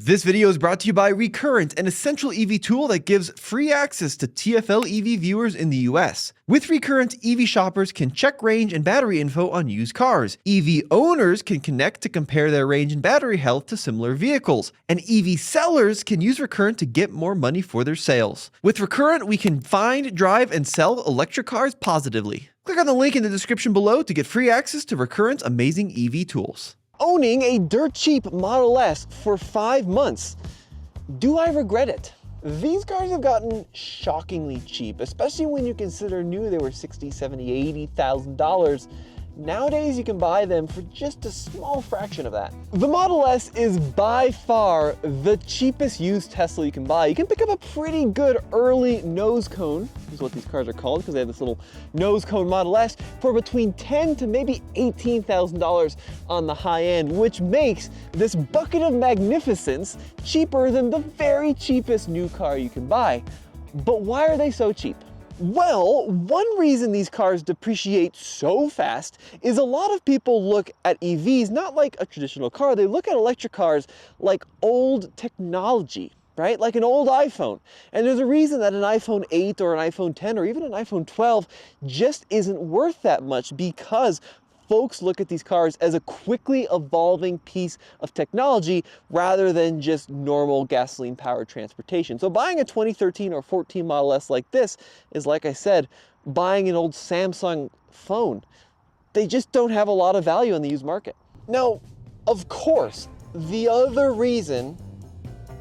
This video is brought to you by Recurrent, an essential EV tool that gives free access to TFL EV viewers in the US. With Recurrent, EV shoppers can check range and battery info on used cars. EV owners can connect to compare their range and battery health to similar vehicles. And EV sellers can use Recurrent to get more money for their sales. With Recurrent, we can find, drive, and sell electric cars positively. Click on the link in the description below to get free access to Recurrent's amazing EV tools. Owning a dirt cheap Model S for 5 months. Do I regret it? These cars have gotten shockingly cheap, especially when you consider new they were $60,000, $70,000, $80,000. Nowadays you can buy them for just a small fraction of that. The Model S is by far the cheapest used Tesla you can buy. You can pick up a pretty good early nose cone, is what these cars are called because they have this little nose cone Model S, for between $10,000 to maybe $18,000 on the high end, which makes this bucket of magnificence cheaper than the very cheapest new car you can buy. But why are they so cheap? Well, one reason these cars depreciate so fast is a lot of people look at EVs not like a traditional car. They look at electric cars like old technology, right? Like an old iPhone. And there's a reason that an iPhone 8 or an iPhone 10 or even an iPhone 12 just isn't worth that much, because folks look at these cars as a quickly evolving piece of technology rather than just normal gasoline-powered transportation. So buying a 2013 or 14 Model S like this is, like I said, buying an old Samsung phone. They just don't have a lot of value in the used market. Now, of course, the other reason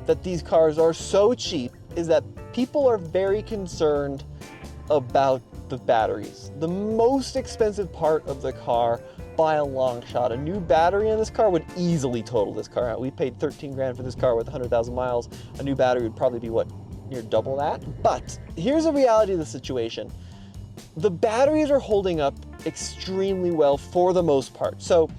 that these cars are so cheap is that people are very concerned about the batteries. The most expensive part of the car by a long shot. A new battery in this car would easily total this car out. We paid 13 grand for this car with 100,000 miles. A new battery would probably be, what, near double that? But here's the reality of the situation. The batteries are holding up extremely well for the most part. So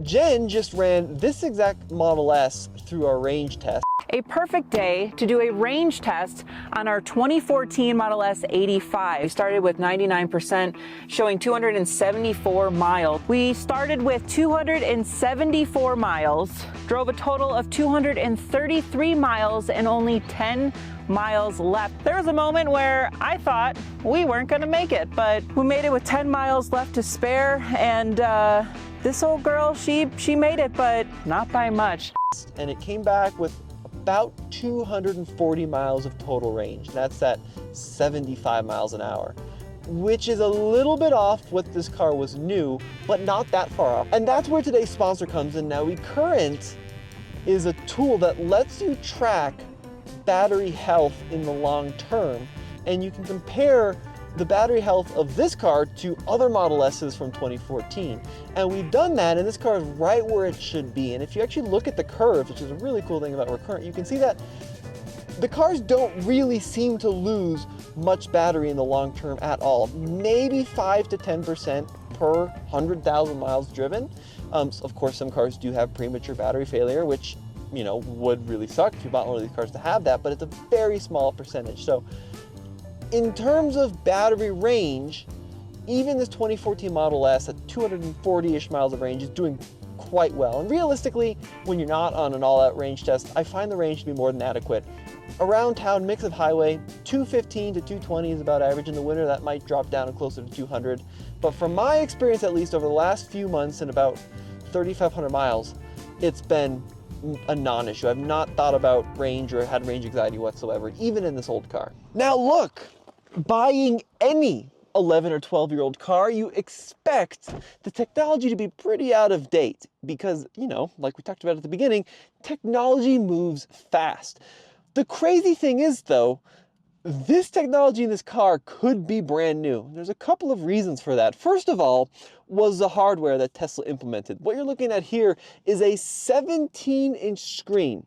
Jen just ran this exact Model S through our range test. A perfect day to do a range test on our 2014 Model S 85. We started with 99%, showing 274 miles. We started with 274 miles, drove a total of 233 miles and only 10 miles left. There was a moment where I thought we weren't gonna make it, but we made it with 10 miles left to spare, and this old girl, she made it, but not by much. And it came back with about 240 miles of total range. That's at 75 miles an hour, which is a little bit off what this car was new, but not that far off. And that's where today's sponsor comes in now. Recurrent is a tool that lets you track battery health in the long term, and you can compare the battery health of this car to other Model S's from 2014. And we've done that, and this car is right where it should be. And if you actually look at the curves, which is a really cool thing about Recurrent, you can see that the cars don't really seem to lose much battery in the long term at all. Maybe 5 to 10% per 100,000 miles driven. Of course, some cars do have premature battery failure, which, you know, would really suck if you bought one of these cars to have that, but it's a very small percentage. So in terms of battery range, even this 2014 Model S at 240-ish miles of range is doing quite well. And realistically, when you're not on an all-out range test, I find the range to be more than adequate. Around town, mix of highway, 215 to 220 is about average. In the winter, that might drop down to closer to 200. But from my experience, at least over the last few months and about 3,500 miles, it's been a non-issue. I've not thought about range or had range anxiety whatsoever, even in this old car. Now look, buying any 11 or 12-year-old car, you expect the technology to be pretty out of date because, you know, like we talked about at the beginning, technology moves fast. The crazy thing is, though, this technology in this car could be brand new. There's a couple of reasons for that. First of all, was the hardware that Tesla implemented. What you're looking at here is a 17-inch screen.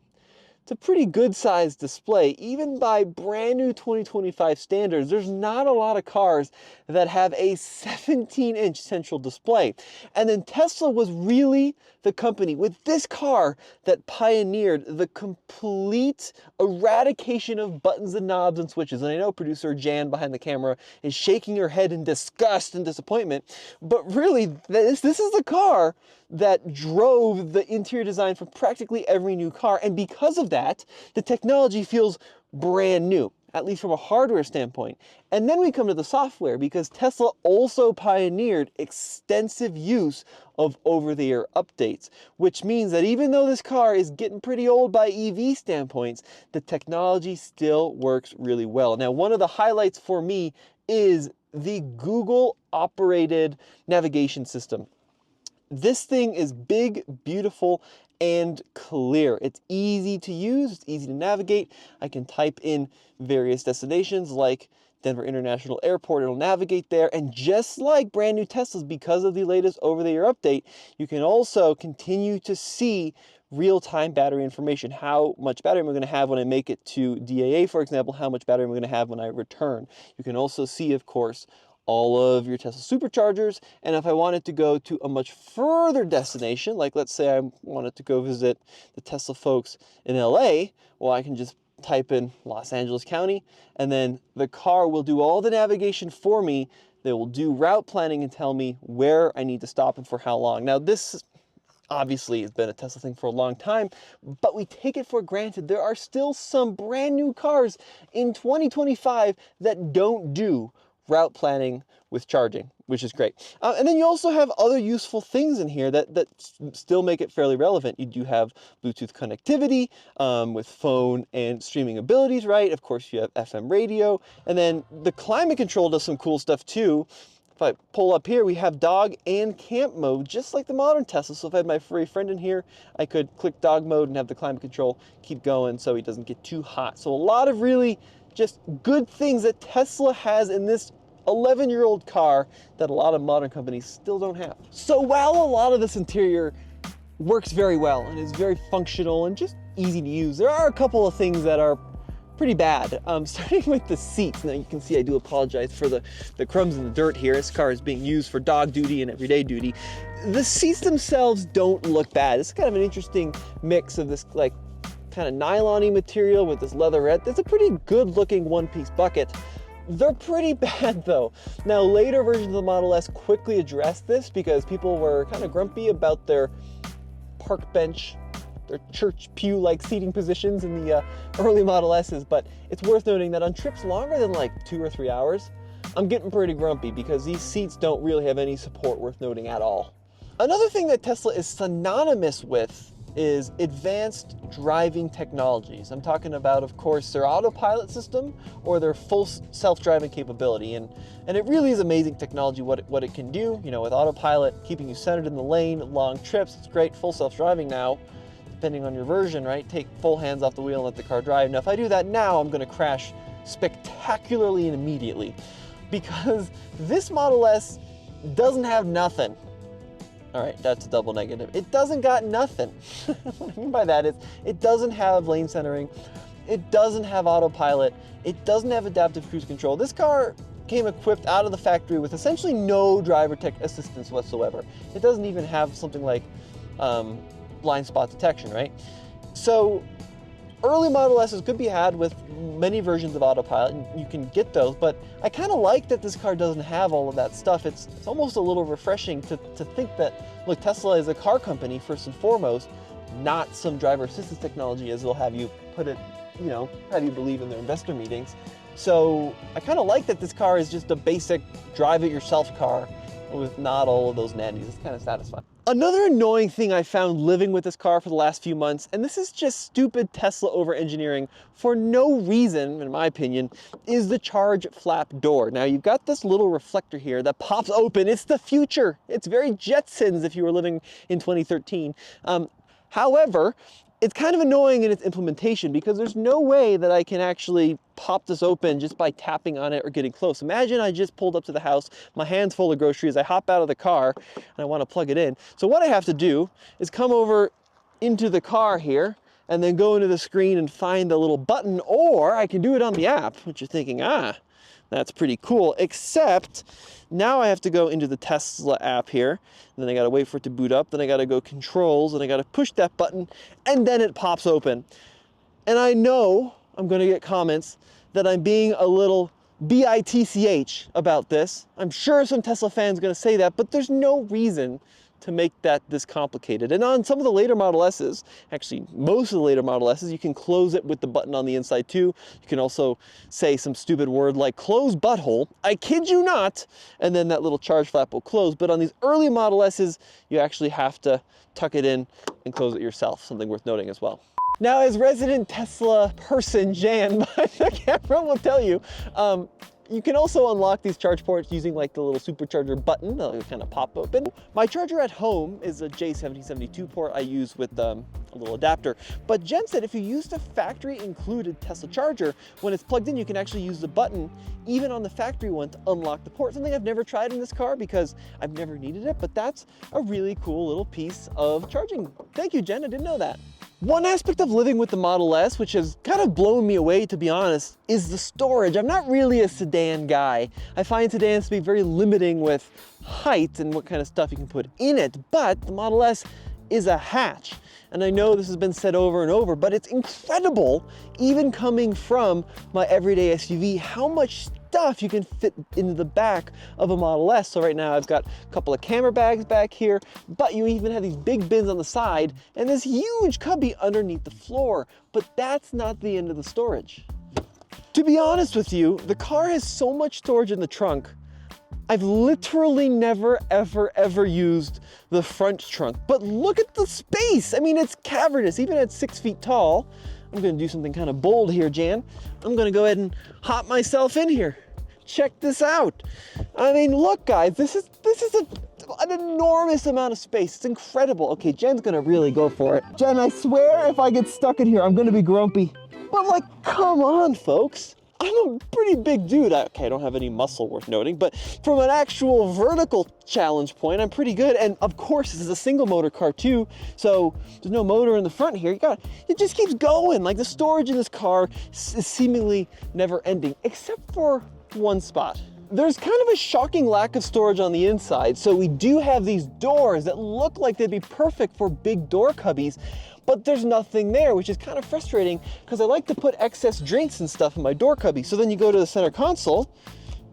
It's a pretty good sized display. Even by brand new 2025 standards, there's not a lot of cars that have a 17-inch central display. And then Tesla was really the company with this car that pioneered the complete eradication of buttons and knobs and switches. And I know producer Jan behind the camera is shaking her head in disgust and disappointment, but really this is the car that drove the interior design for practically every new car. And because of that, the technology feels brand new, at least from a hardware standpoint. And then we come to the software, because Tesla also pioneered extensive use of over-the-air updates, which means that even though this car is getting pretty old by EV standpoints, the technology still works really well. Now, one of the highlights for me is the Google operated navigation system. This thing is big, beautiful, and clear. It's easy to use, it's easy to navigate. I can type in various destinations like Denver International Airport, it'll navigate there. And just like brand new Teslas, because of the latest over-the-air update, you can also continue to see real-time battery information. How much battery am I going to have when I make it to DAA, for example? How much battery am I going to have when I return? You can also see, of course, all of your Tesla superchargers. And if I wanted to go to a much further destination, like let's say I wanted to go visit the Tesla folks in LA, well, I can just type in Los Angeles County, and then the car will do all the navigation for me. They will do route planning and tell me where I need to stop and for how long. Now, this obviously has been a Tesla thing for a long time, but we take it for granted. There are still some brand new cars in 2025 that don't do route planning with charging, which is great. And then you also have other useful things in here that still make it fairly relevant. You do have Bluetooth connectivity with phone and streaming abilities, right? Of course, you have FM radio. And then the climate control does some cool stuff too. If I pull up here, we have dog and camp mode, just like the modern Tesla. So if I had my furry friend in here, I could click dog mode and have the climate control keep going so he doesn't get too hot. So a lot of really just good things that Tesla has in this 11-year-old car that a lot of modern companies still don't have. So while a lot of this interior works very well and is very functional and just easy to use, there are a couple of things that are pretty bad. Starting with the seats. Now you can see I do apologize for the crumbs in the dirt here. This car is being used for dog duty and everyday duty. The seats themselves don't look bad. It's kind of an interesting mix of this like kind of nylon-y material with this leatherette. It's a pretty good looking one-piece bucket. They're pretty bad though. Now later versions of the Model S quickly addressed this because people were kind of grumpy about their park bench, their church pew-like seating positions in the early Model S's, but it's worth noting that on trips longer than like 2 or 3 hours, I'm getting pretty grumpy because these seats don't really have any support worth noting at all. Another thing that Tesla is synonymous with is advanced driving technologies. I'm talking about, of course, their autopilot system or their full self-driving capability. And it really is amazing technology what it can do. You know, with autopilot, keeping you centered in the lane, long trips, it's great. Full self-driving now, depending on your version, right? Take full hands off the wheel and let the car drive. Now, if I do that now, I'm gonna crash spectacularly and immediately because this Model S doesn't have nothing. All right, that's a double negative. It doesn't got nothing. What I mean by that is it doesn't have lane centering. It doesn't have autopilot. It doesn't have adaptive cruise control. This car came equipped out of the factory with essentially no driver tech assistance whatsoever. It doesn't even have something like blind spot detection, right? So early Model S's could be had with many versions of autopilot, and you can get those, but I kind of like that this car doesn't have all of that stuff. It's almost a little refreshing to think that, look, Tesla is a car company first and foremost, not some driver assistance technology as they'll have you put it, you know, have you believe in their investor meetings. So I kind of like that this car is just a basic drive it yourself car with not all of those nannies. It's kind of satisfying. Another annoying thing I found living with this car for the last few months, and this is just stupid Tesla over-engineering for no reason, in my opinion, is the charge flap door. Now you've got this little reflector here that pops open. It's the future. It's very Jetsons if you were living in 2013. However, it's kind of annoying in its implementation because there's no way that I can actually pop this open just by tapping on it or getting close. Imagine I just pulled up to the house, my hand's full of groceries, I hop out of the car and I want to plug it in. So what I have to do is come over into the car here and then go into the screen and find the little button, or I can do it on the app, which you're thinking, that's pretty cool, except now I have to go into the Tesla app here, and then I gotta wait for it to boot up, then I gotta go controls, and I gotta push that button, and then it pops open. And I know I'm gonna get comments that I'm being a little bitch about this. I'm sure some Tesla fans are gonna say that, but there's no reason to make that this complicated. And on some of the later Model S's, actually most of the later Model S's, you can close it with the button on the inside too. You can also say some stupid word like close butthole, I kid you not, and then that little charge flap will close. But on these early Model S's, you actually have to tuck it in and close it yourself, something worth noting as well. Now, as resident Tesla person, Jan, the camera will tell you, you can also unlock these charge ports using like the little supercharger button that'll kind of pop open. My charger at home is a J1772 port I use with a little adapter. But Jen said if you use the factory included Tesla charger, when it's plugged in, you can actually use the button even on the factory one to unlock the port. Something I've never tried in this car because I've never needed it, but that's a really cool little piece of charging. Thank you, Jen, I didn't know that. One aspect of living with the Model S, which has kind of blown me away, to be honest, is the storage. I'm not really a sedan guy. I find sedans to be very limiting with height and what kind of stuff you can put in it, but the Model S is a hatch. And I know this has been said over and over, but it's incredible, even coming from my everyday SUV, how much stuff you can fit into the back of a Model S. So right now I've got a couple of camera bags back here, but you even have these big bins on the side and this huge cubby underneath the floor. But that's not the end of the storage. To be honest with you, the car has so much storage in the trunk. I've literally never, ever used the front trunk, but look at the space. I mean, it's cavernous, even at 6 feet tall. I'm gonna do something kind of bold here, Jan. I'm gonna go ahead and hop myself in here. Check this out. I mean, look guys, this is an enormous amount of space. It's incredible. Okay, Jen's gonna really go for it. Jen, I swear if I get stuck in here, I'm gonna be grumpy. But like, come on, folks. I'm a pretty big dude. Okay, I don't have any muscle worth noting, but from an actual vertical challenge point, I'm pretty good. And of course, this is a single motor car too, so there's no motor in the front here. It just keeps going. Like the storage in this car is seemingly never ending, except for one spot. There's kind of a shocking lack of storage on the inside. So we do have these doors that look like they'd be perfect for big door cubbies, but there's nothing there, which is kind of frustrating because I like to put excess drinks and stuff in my door cubby. So then you go to the center console,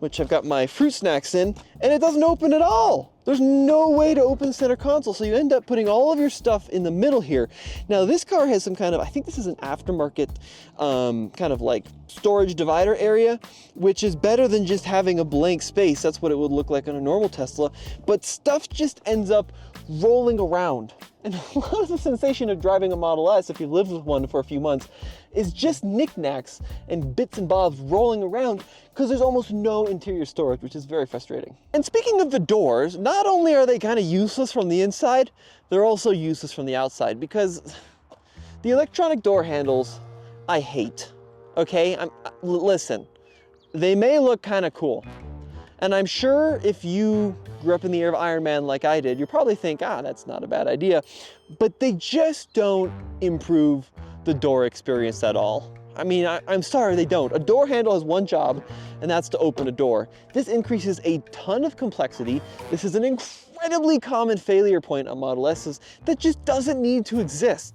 which I've got my fruit snacks in, and it doesn't open at all. There's no way to open center console, so you end up putting all of your stuff in the middle here. Now this car has some kind of, I think this is an aftermarket kind of like storage divider area, which is better than just having a blank space. That's what it would look like on a normal Tesla, but stuff just ends up rolling around. And a lot of the sensation of driving a Model S, if you've lived with one for a few months, is just knickknacks and bits and bobs rolling around because there's almost no interior storage, which is very frustrating. And speaking of the doors, not only are they kind of useless from the inside, they're also useless from the outside because the electronic door handles, I hate, okay? Listen, they may look kind of cool. And I'm sure if you grew up in the era of Iron Man like I did, you probably think, that's not a bad idea. But they just don't improve the door experience at all. I mean, I'm sorry, they don't. A door handle has one job, and that's to open a door. This increases a ton of complexity. This is an incredibly common failure point on Model S's that just doesn't need to exist.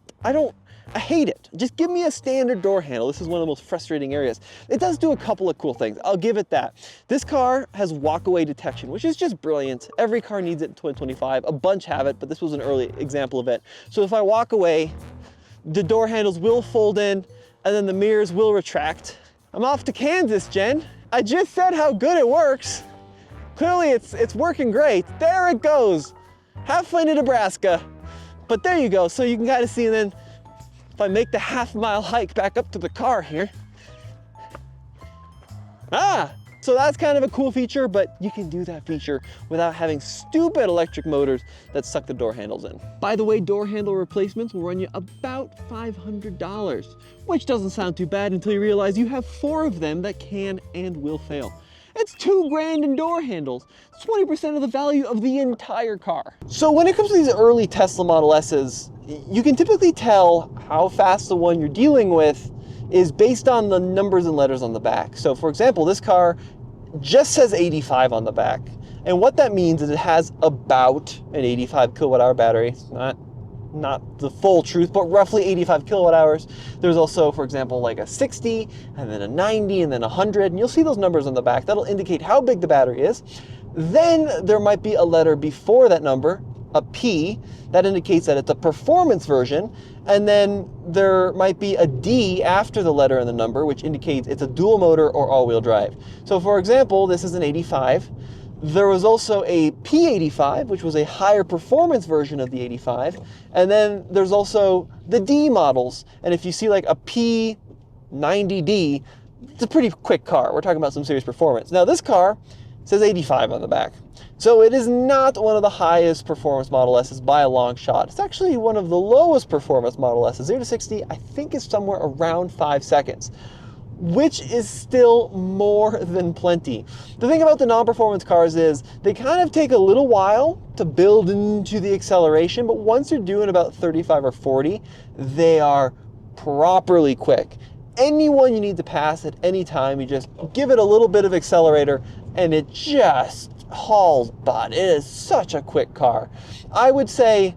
I hate it. Just give me a standard door handle. This is one of the most frustrating areas. It does do a couple of cool things. I'll give it that. This car has walkaway detection, which is just brilliant. Every car needs it in 2025. A bunch have it, but this was an early example of it. So if I walk away, the door handles will fold in and then the mirrors will retract. I'm off to Kansas, Jen. I just said how good it works. Clearly it's working great. There it goes. Halfway to Nebraska. But there you go. So you can kind of see, and then if I make the half-mile hike back up to the car here. So that's kind of a cool feature, but you can do that feature without having stupid electric motors that suck the door handles in. By the way, door handle replacements will run you about $500, which doesn't sound too bad until you realize you have 4 of them that can and will fail. It's $2 grand in door handles. It's 20% of the value of the entire car. So when it comes to these early Tesla Model S's, you can typically tell how fast the one you're dealing with is based on the numbers and letters on the back. So for example, this car just says 85 on the back. And what that means is it has about an 85 kilowatt hour battery. It's not the full truth, but roughly 85 kilowatt hours. There's also, for example, like a 60, and then a 90, and then 100, and you'll see those numbers on the back. That'll indicate how big the battery is. Then there might be a letter before that number, a P, that indicates that it's a performance version, and then there might be a D after the letter and the number, which indicates it's a dual motor or all-wheel drive. So for example, this is an 85. There was also a P85, which was a higher performance version of the 85, and then there's also the D models. And if you see like a P90D, it's a pretty quick car. We're talking about some serious performance. Now this car says 85 on the back. So it is not one of the highest performance Model S's by a long shot. It's actually one of the lowest performance Model S's. 0 to 60, I think, is somewhere around 5 seconds, which is still more than plenty. The thing about the non-performance cars is they kind of take a little while to build into the acceleration, but once you're doing about 35 or 40, they are properly quick. Anyone you need to pass at any time, you just give it a little bit of accelerator and it just hauls butt. It is such a quick car. I would say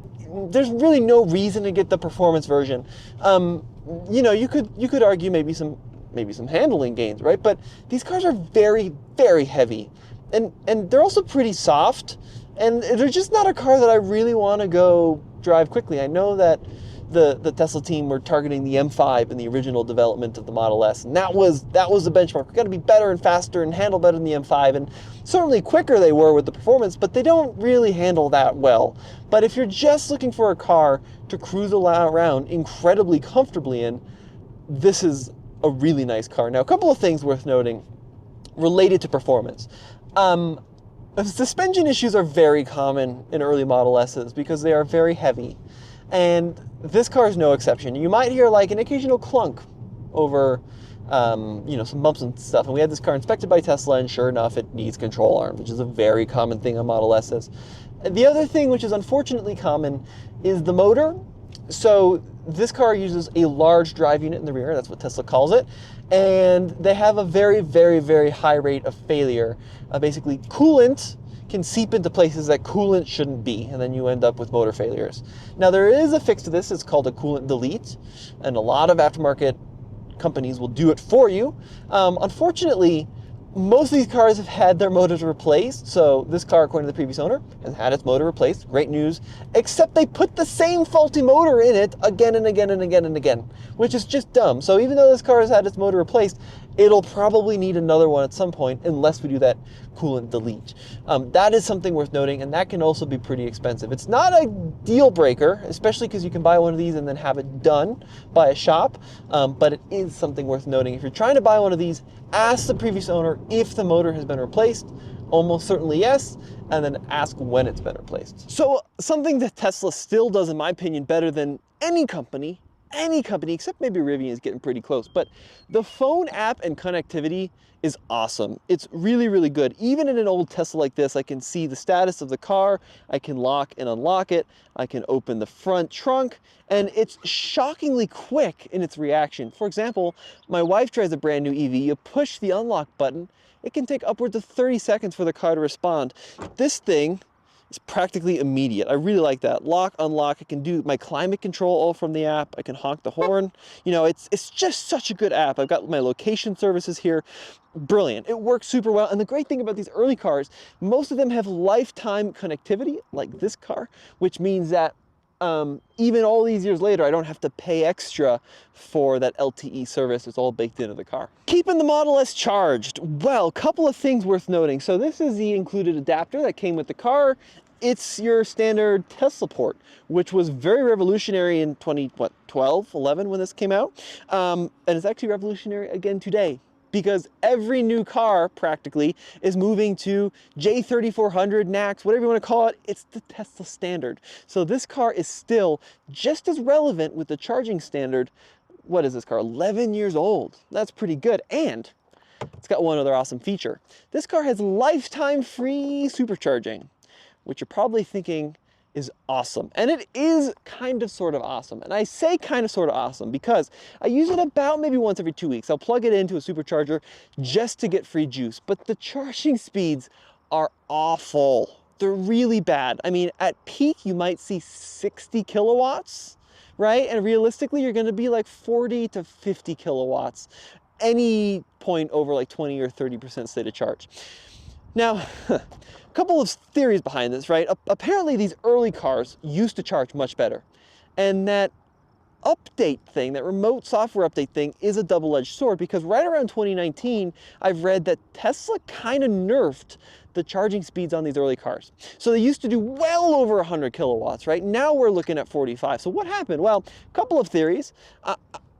there's really no reason to get the performance version. You know, you could argue maybe some handling gains, right? But these cars are very, very heavy, and they're also pretty soft, and they're just not a car that I really want to go drive quickly. I know that the Tesla team were targeting the M5 in the original development of the Model S, and that was the benchmark. We've got to be better and faster and handle better than the M5, and certainly quicker they were with the performance, but they don't really handle that well. But if you're just looking for a car to cruise around incredibly comfortably in, this is a really nice car. Now, a couple of things worth noting related to performance. Suspension issues are very common in early Model S's because they are very heavy, and this car is no exception. You might hear like an occasional clunk over some bumps and stuff, and we had this car inspected by Tesla, and sure enough, it needs control arms, which is a very common thing on Model S's. And the other thing, which is unfortunately common, is the motor. So this car uses a large drive unit in the rear, that's what Tesla calls it, and they have a very, very, very high rate of failure. Basically, coolant can seep into places that coolant shouldn't be, and then you end up with motor failures. Now, there is a fix to this. It's called a coolant delete, and a lot of aftermarket companies will do it for you. Unfortunately, most of these cars have had their motors replaced. So this car, according to the previous owner, has had its motor replaced. Great news. Except they put the same faulty motor in it again and again and again and again, which is just dumb. So even though this car has had its motor replaced, it'll probably need another one at some point unless we do that coolant delete. That is something worth noting, and that can also be pretty expensive. It's not a deal breaker, especially because you can buy one of these and then have it done by a shop, but it is something worth noting. If you're trying to buy one of these, ask the previous owner if the motor has been replaced. Almost certainly yes, and then ask when it's been replaced. So something that Tesla still does, in my opinion, better than any company, except maybe Rivian is getting pretty close, but the phone app and connectivity is awesome. It's really, really good. Even in an old Tesla like this, I can see the status of the car, I can lock and unlock it, I can open the front trunk, and it's shockingly quick in its reaction. For example, my wife drives a brand new EV. You push the unlock button, it can take upwards of 30 seconds for the car to respond. This thing is practically immediate. I really like that. Lock, unlock, I can do my climate control all from the app. I can honk the horn. You know, it's just such a good app. I've got my location services here. Brilliant. It works super well. And the great thing about these early cars, most of them have lifetime connectivity, like this car, which means that even all these years later, I don't have to pay extra for that LTE service. It's all baked into the car. Keeping the Model S charged. Well, a couple of things worth noting. So this is the included adapter that came with the car. It's your standard Tesla port, which was very revolutionary in 2012, 11 when this came out. And it's actually revolutionary again today, because every new car practically is moving to J3400, NACS, whatever you want to call it. It's the Tesla standard. So this car is still just as relevant with the charging standard. What is this car? 11 years old. That's pretty good. And it's got one other awesome feature. This car has lifetime free supercharging, which you're probably thinking is awesome. And it is kind of sort of awesome. And I say kind of sort of awesome because I use it about maybe once every 2 weeks. I'll plug it into a supercharger just to get free juice. But the charging speeds are awful. They're really bad. I mean, at peak, you might see 60 kilowatts, right? And realistically, you're gonna be like 40 to 50 kilowatts any point over like 20 or 30% state of charge. Now, a couple of theories behind this, right? Apparently these early cars used to charge much better. And that update thing, that remote software update thing, is a double-edged sword, because right around 2019, I've read that Tesla kind of nerfed the charging speeds on these early cars. So they used to do well over 100 kilowatts, right? Now we're looking at 45. So what happened? Well, a couple of theories.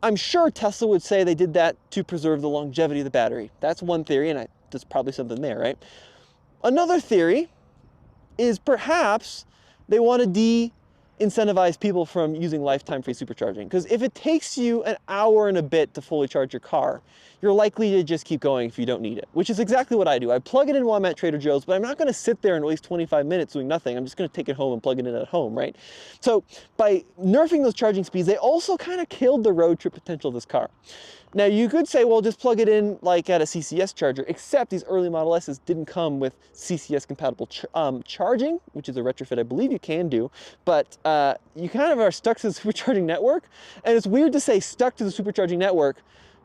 I'm sure Tesla would say they did that to preserve the longevity of the battery. That's one theory, and there's probably something there, right? Another theory is perhaps they want to de-incentivize people from using lifetime free supercharging. Because if it takes you an hour and a bit to fully charge your car, you're likely to just keep going if you don't need it, which is exactly what I do. I plug it in while I'm at Trader Joe's, but I'm not going to sit there and waste 25 minutes doing nothing. I'm just going to take it home and plug it in at home, right? So by nerfing those charging speeds, they also kind of killed the road trip potential of this car. Now you could say, well, just plug it in like at a CCS charger, except these early Model S's didn't come with CCS compatible charging, which is a retrofit I believe you can do, but you kind of are stuck to the supercharging network. And it's weird to say stuck to the supercharging network,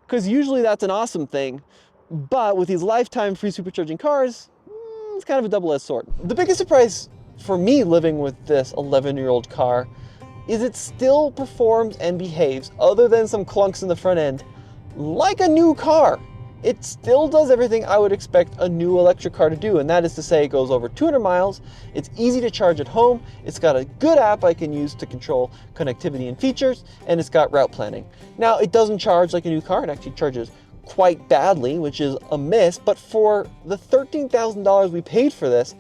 because usually that's an awesome thing. But with these lifetime free supercharging cars, it's kind of a double-edged sword. The biggest surprise for me living with this 11-year-old car is it still performs and behaves, other than some clunks in the front end, like a new car. It still does everything I would expect a new electric car to do, and that is to say it goes over 200 miles, it's easy to charge at home, it's got a good app I can use to control connectivity and features, and it's got route planning. Now, it doesn't charge like a new car, it actually charges quite badly, which is a miss, but for the $13,000 we paid for this,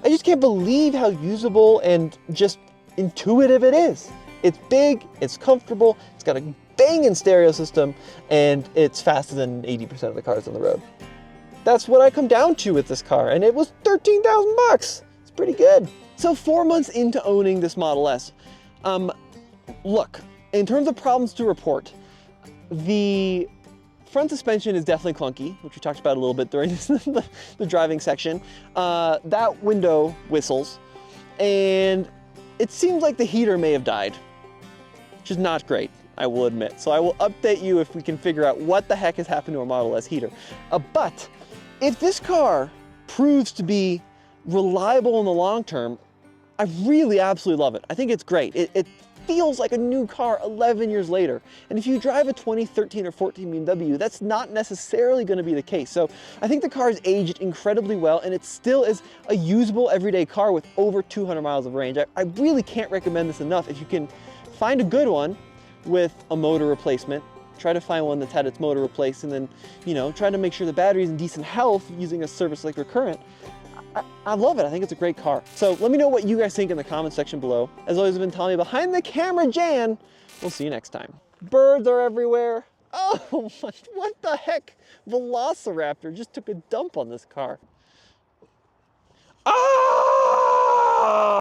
I just can't believe how usable and just intuitive it is. It's big, it's comfortable, it's got a banging stereo system, and it's faster than 80% of the cars on the road. That's what I come down to with this car, and it was 13,000 bucks. It's pretty good. So 4 months into owning this Model S, look, in terms of problems to report, the front suspension is definitely clunky, which we talked about a little bit during the driving section. That window whistles, and it seems like the heater may have died, which is not great, I will admit. So I will update you if we can figure out what the heck has happened to our Model S heater. But if this car proves to be reliable in the long term, I really absolutely love it. I think it's great. It feels like a new car 11 years later. And if you drive a 2013 or 14 BMW, that's not necessarily going to be the case. So I think the car has aged incredibly well, and it still is a usable everyday car with over 200 miles of range. I really can't recommend this enough. If you can find a good one with a motor replacement, try to find one that's had its motor replaced, and then, you know, try to make sure the battery's in decent health using a service like Recurrent. I love it. I think it's a great car. So let me know what you guys think in the comment section below. As always, I've been telling you, behind the camera, Jan. We'll see you next time. Birds are everywhere. Oh, what the heck? Velociraptor just took a dump on this car. Ah!